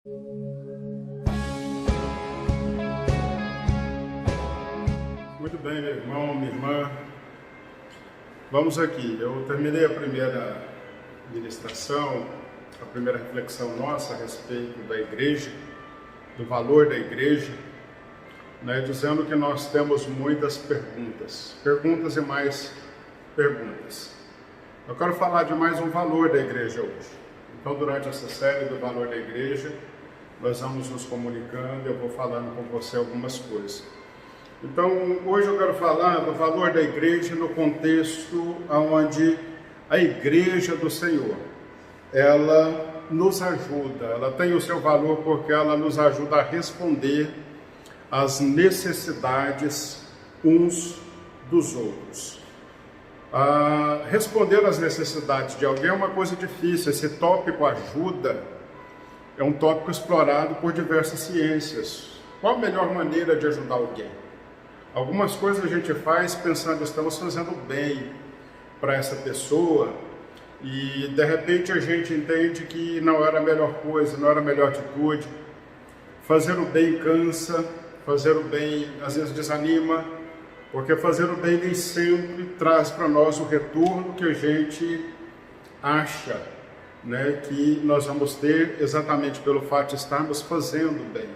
Muito bem, meu irmão, minha irmã. Vamos aqui. Eu terminei a primeira ministração, a primeira reflexão nossa a respeito da igreja, do valor da igreja, dizendo que nós temos muitas perguntas e mais perguntas. Eu quero falar de mais um valor da igreja hoje. Então, durante essa série do valor da igreja, nós vamos nos comunicando, eu vou falando com você algumas coisas. Então, hoje eu quero falar do valor da igreja no contexto onde a igreja do Senhor, ela nos ajuda, ela tem o seu valor porque ela nos ajuda a responder às necessidades uns dos outros. Responder às necessidades de alguém é uma coisa difícil. Esse tópico ajuda é um tópico explorado por diversas ciências. Qual a melhor maneira de ajudar alguém? Algumas coisas a gente faz pensando, estamos fazendo bem para essa pessoa e de repente a gente entende que não era a melhor coisa, não era a melhor atitude. Fazer o bem cansa, fazer o bem às vezes desanima, porque fazer o bem nem sempre traz para nós o retorno que a gente acha, que nós vamos ter exatamente pelo fato de estarmos fazendo bem.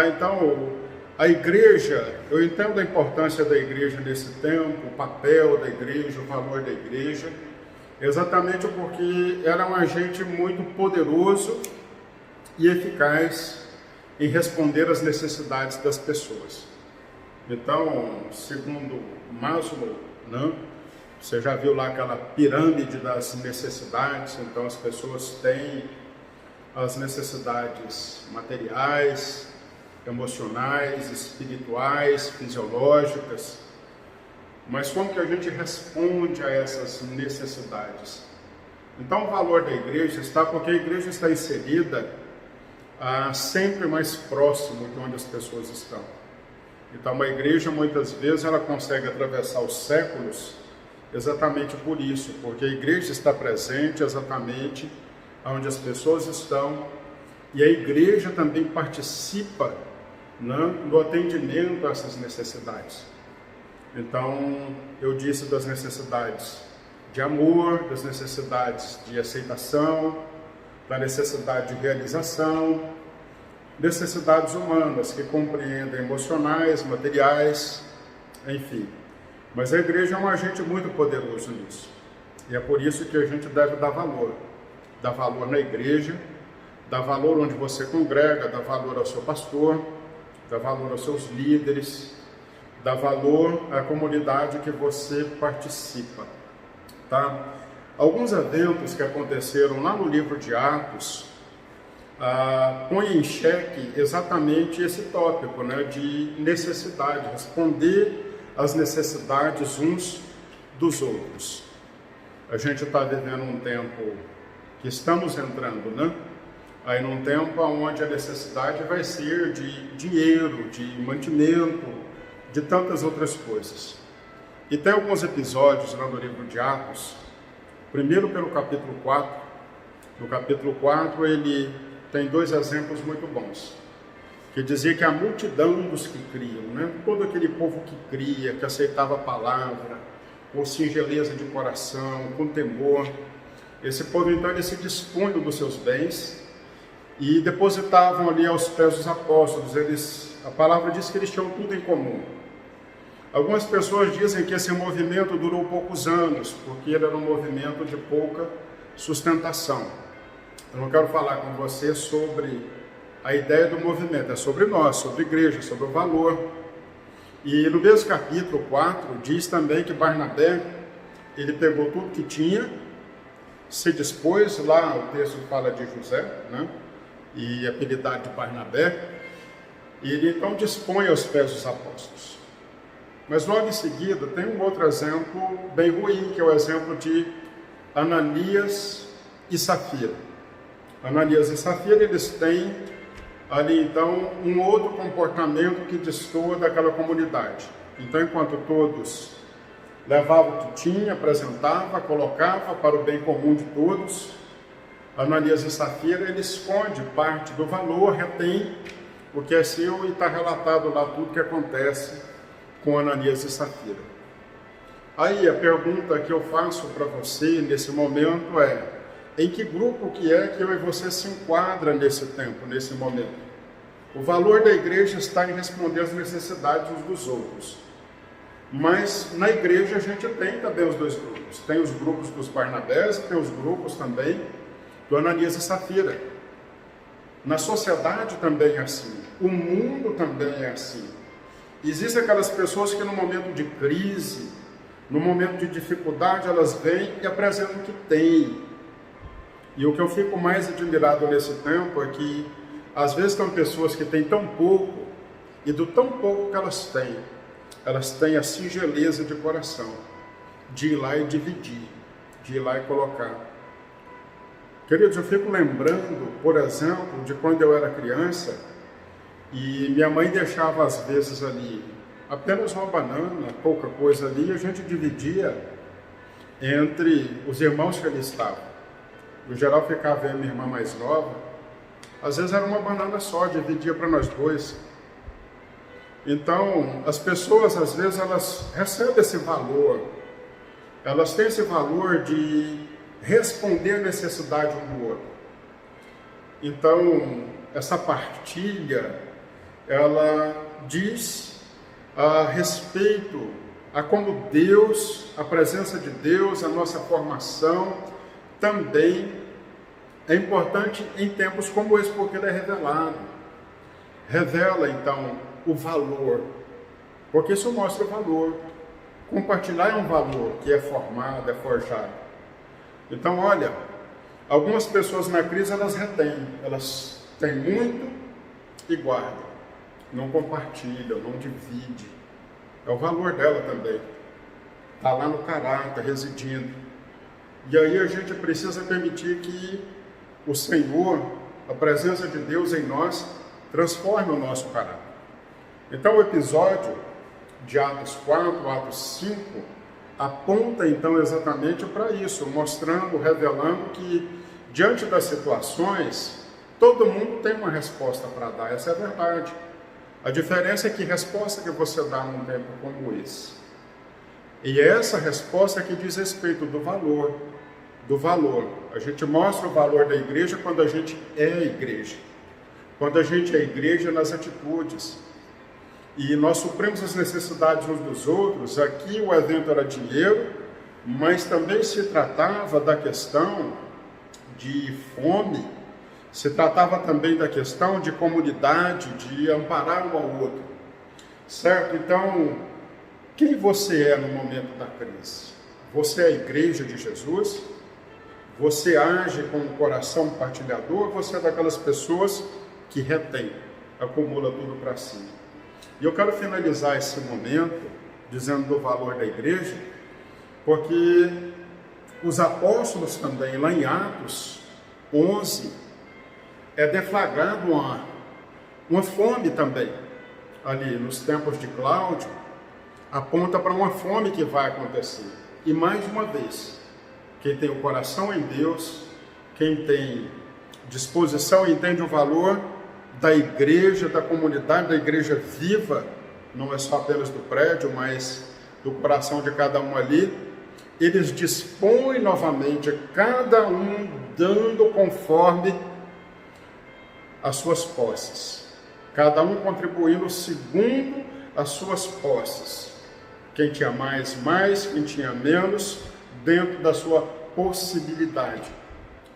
Então, a igreja, eu entendo a importância da igreja nesse tempo, o papel da igreja, o valor da igreja, exatamente porque era um agente muito poderoso e eficaz em responder às necessidades das pessoas. Então, segundo Maslow, você já viu lá aquela pirâmide das necessidades. Então, as pessoas têm as necessidades materiais, emocionais, espirituais, fisiológicas, mas como que a gente responde a essas necessidades? Então o valor da igreja está porque a igreja está inserida sempre mais próximo de onde as pessoas estão. Então uma igreja muitas vezes ela consegue atravessar os séculos exatamente por isso, porque a igreja está presente exatamente onde as pessoas estão e a igreja também participa do atendimento a essas necessidades. Então, eu disse das necessidades de amor, das necessidades de aceitação, da necessidade de realização, necessidades humanas que compreendem emocionais, materiais, enfim. Mas a igreja é um agente muito poderoso nisso. E é por isso que a gente deve dar valor. Dar valor na igreja, dar valor onde você congrega, dar valor ao seu pastor, dá valor aos seus líderes, dá valor à comunidade que você participa, tá? Alguns eventos que aconteceram lá no livro de Atos põem em xeque exatamente esse tópico, de necessidade, responder às necessidades uns dos outros. A gente está vivendo um tempo que estamos entrando, aí num tempo onde a necessidade vai ser de dinheiro, de mantimento, de tantas outras coisas. E tem alguns episódios lá no livro de Atos, primeiro pelo capítulo 4. No capítulo 4 ele tem dois exemplos muito bons, que dizia que a multidão dos que criam, todo aquele povo que cria, que aceitava a palavra, com singeleza de coração, com temor, esse povo então ele se dispunha dos seus bens e depositavam ali aos pés dos apóstolos. A palavra diz que eles tinham tudo em comum. Algumas pessoas dizem que esse movimento durou poucos anos, porque ele era um movimento de pouca sustentação. Eu não quero falar com você sobre a ideia do movimento, é sobre nós, sobre a igreja, sobre o valor. E no mesmo capítulo 4, diz também que Barnabé, ele pegou tudo que tinha, se dispôs, lá o texto fala de José, e apelidado de Barnabé, e ele então dispõe aos pés dos apóstolos. Mas logo em seguida tem um outro exemplo bem ruim, que é o exemplo de Ananias e Safira. Ananias e Safira, eles têm ali então um outro comportamento que destoa daquela comunidade. Então, enquanto todos levavam o que tinha, apresentava, colocava para o bem comum de todos, Ananias e Safira, ele esconde parte do valor, retém o que é seu e está relatado lá tudo que acontece com Ananias e Safira. Aí a pergunta que eu faço para você nesse momento é: em que grupo que é que eu e você se enquadra nesse tempo, nesse momento? O valor da igreja está em responder às necessidades uns dos outros. Mas na igreja a gente tem também os dois grupos. Tem os grupos dos Barnabés e tem os grupos também do Ananias e Safira. Na sociedade também é assim. O mundo também é assim. Existem aquelas pessoas que no momento de crise, no momento de dificuldade, elas vêm e apresentam o que têm. E o que eu fico mais admirado nesse tempo é que às vezes tem pessoas que têm tão pouco, e do tão pouco que elas têm a singeleza de coração, de ir lá e dividir, de ir lá e colocar. Queridos, eu fico lembrando, por exemplo, de quando eu era criança, e minha mãe deixava às vezes ali apenas uma banana, pouca coisa ali, e a gente dividia entre os irmãos que ali estavam. No geral ficava a minha irmã mais nova, às vezes era uma banana só, dividia para nós dois. Então, as pessoas às vezes elas recebem esse valor, elas têm esse valor de responder à necessidade um do outro. Então, essa partilha, ela diz a respeito a como Deus, a presença de Deus, a nossa formação também é importante em tempos como esse, porque ele é revelado. Revela, então, o valor, porque isso mostra o valor. Compartilhar é um valor que é formado, é forjado. Então, olha, algumas pessoas na crise, elas retêm, elas têm muito e guardam, não compartilham, não dividem. É o valor dela também, está lá no caráter, residindo. E aí a gente precisa permitir que o Senhor, a presença de Deus em nós, transforme o nosso caráter. Então o episódio de Atos 4, Atos 5, aponta então exatamente para isso, mostrando, revelando que diante das situações, todo mundo tem uma resposta para dar, essa é a verdade. A diferença é que resposta que você dá num tempo como esse. E é essa resposta que diz respeito do valor. A gente mostra o valor da igreja quando a gente é a igreja. Quando a gente é a igreja nas atitudes. E nós suprimos as necessidades uns dos outros. Aqui o evento era dinheiro, mas também se tratava da questão de fome, se tratava também da questão de comunidade, de amparar um ao outro. Certo? Então, quem você é no momento da crise? Você é a igreja de Jesus? Você age com um coração partilhador? Ou você é daquelas pessoas que retém, acumula tudo para si? E eu quero finalizar esse momento dizendo do valor da igreja, porque os apóstolos também, lá em Atos 11, é deflagrado uma fome também. Ali nos tempos de Cláudio, aponta para uma fome que vai acontecer. E mais uma vez, quem tem o coração em Deus, quem tem disposição e entende o valor da igreja, da comunidade, da igreja viva, não é só apenas do prédio, mas do coração de cada um ali, eles dispõem novamente, cada um dando conforme as suas posses, cada um contribuindo segundo as suas posses. Quem tinha mais, quem tinha menos, dentro da sua possibilidade.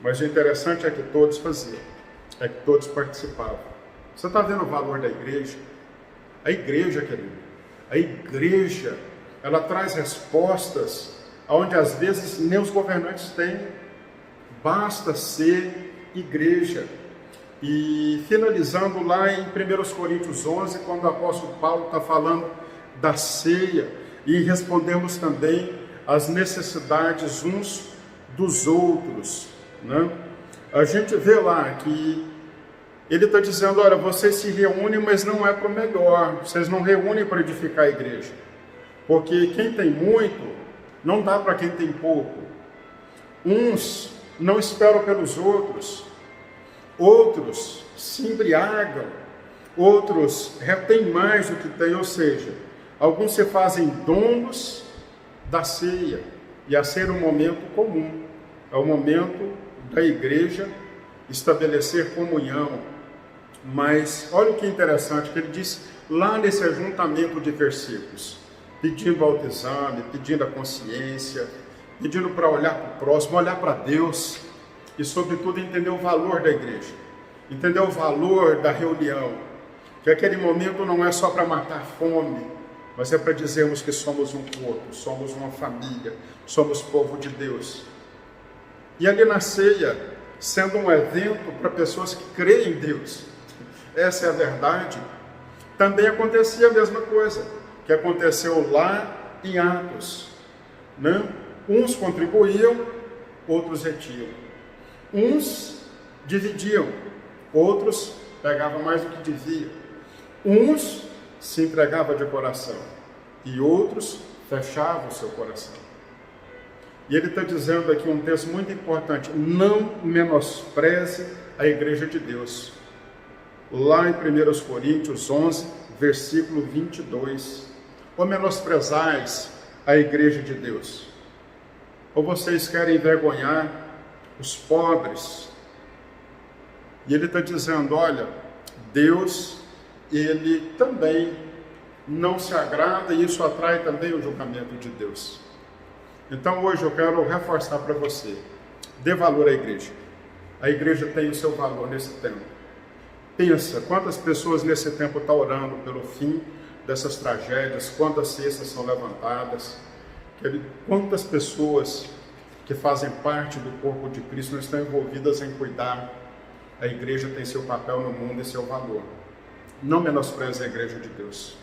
Mas o interessante é que todos faziam, é que todos participavam. Você está vendo o valor da igreja? A igreja, querido, a igreja, ela traz respostas onde às vezes nem os governantes têm. Basta ser igreja. E finalizando lá em 1 Coríntios 11, quando o apóstolo Paulo está falando da ceia, e respondemos também às necessidades uns dos outros, né? A gente vê lá que ele está dizendo, olha, vocês se reúnem, mas não é para o melhor, vocês não reúnem para edificar a igreja, porque quem tem muito, não dá para quem tem pouco. Uns não esperam pelos outros, outros se embriagam, outros retêm mais do que têm, ou seja, alguns se fazem donos da ceia, e a ceia é um momento comum, é o momento da igreja estabelecer comunhão. Mas olha o que é interessante, que ele diz lá nesse ajuntamento de versículos, pedindo autoexame, pedindo a consciência, pedindo para olhar para o próximo, olhar para Deus e, sobretudo, entender o valor da igreja, entender o valor da reunião, que aquele momento não é só para matar fome, mas é para dizermos que somos um corpo, somos uma família, somos povo de Deus. E ali na ceia, sendo um evento para pessoas que creem em Deus, essa é a verdade, também acontecia a mesma coisa que aconteceu lá em Atos, né? Uns contribuíam, outros retiam. Uns dividiam, outros pegavam mais do que deviam. Uns se entregavam de coração e outros fechavam o seu coração. E ele está dizendo aqui um texto muito importante: não menospreze a igreja de Deus. Lá em 1 Coríntios 11, versículo 22. Ou menosprezais a igreja de Deus? Ou vocês querem envergonhar os pobres? E ele está dizendo, olha, Deus, ele também não se agrada, e isso atrai também o julgamento de Deus. Então hoje eu quero reforçar para você, dê valor à igreja. A igreja tem o seu valor nesse tempo. Pensa, quantas pessoas nesse tempo estão orando pelo fim dessas tragédias, quantas cestas são levantadas, quantas pessoas que fazem parte do corpo de Cristo não estão envolvidas em cuidar. A igreja tem seu papel no mundo e seu valor. Não menospreze a igreja de Deus.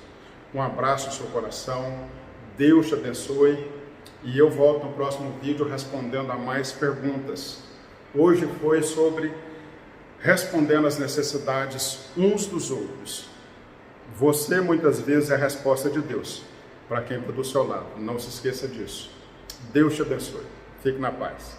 Um abraço no seu coração, Deus te abençoe, e eu volto no próximo vídeo respondendo a mais perguntas. Hoje foi sobre respondendo às necessidades uns dos outros. Você muitas vezes é a resposta de Deus para quem está do seu lado. Não se esqueça disso. Deus te abençoe. Fique na paz.